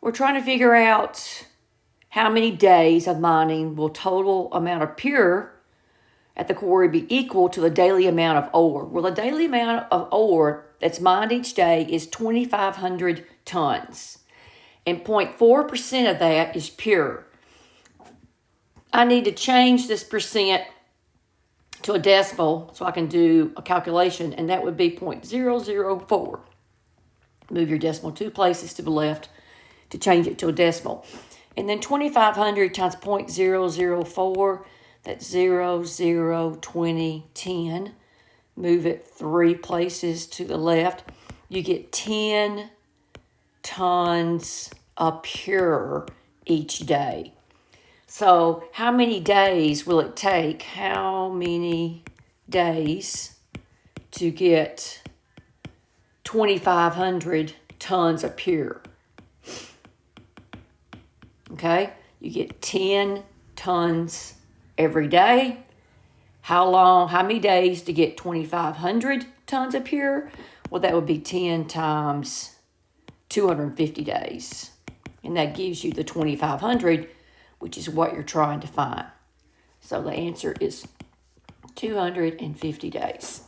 we're trying to figure out how many days of mining will total amount of pure at the quarry be equal to the daily amount of ore. Well, the daily amount of ore that's mined each day is 2,500 tons. And 0.4% of that is pure. I need to change this percent to a decimal so I can do a calculation, and that would be 0.004. Move your decimal 2 places to the left to change it to a decimal. And then 2,500 times 0.004, that's 0, 0, 20, 10. Move it 3 places to the left. You get 10 tons of pure each day. So how many days will it take? How many days to get 2,500 tons of pure? Okay, you get 10 tons every day. How many days to get 2,500 tons of pure? Well, that would be 10 times 250 days. And that gives you the 2,500, which is what you're trying to find. So the answer is 250 days.